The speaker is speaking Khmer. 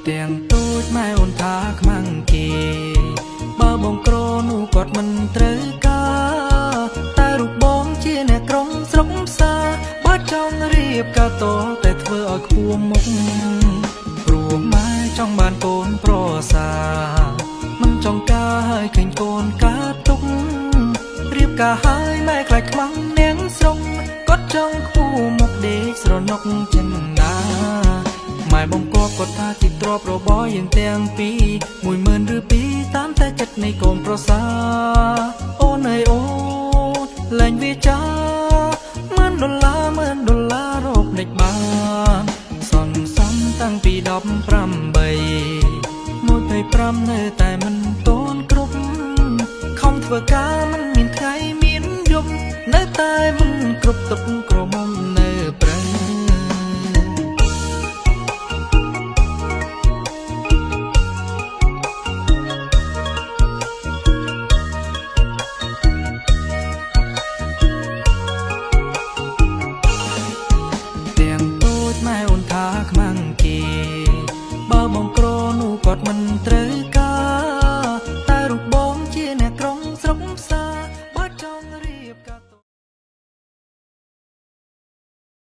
ទាំងទូចម៉ែអូនថាខ្មាំងគេបើបងក្រនោះគាត់មិនត្រូវការតែរូបបងជាអ្នកក្រុងស្រុកផ្សារបើចង់រៀបការតតែធ្វើឲ្យខ្ពស់មុខព្រោះម៉ែចង់បានកូនប្រសាមិនចង់ការឲ្យឃើញកូនកើតទុករៀបការឲ្យម៉ែខ្លាចខ្មាំងនាងស្រុកគាត់ចង់ខ្ពស់មុខដេកស្រណុកចិនណាម៉ែបងគាត់ថាទីទ្របរបស់យើងទាំងពីរ10000ឬ2តាមតែចិត្តនៃកូនប្រសាអូនអើយអូនលែងវាចា$1,000,000រកដេចបានសន្សំតាំងពី18 125នៅតែមិនតូនគ្រប់ខំធ្វើការមិនមានថ្ងៃមានយប់នៅតែមិនគ្រប់ទុកក្រមុំ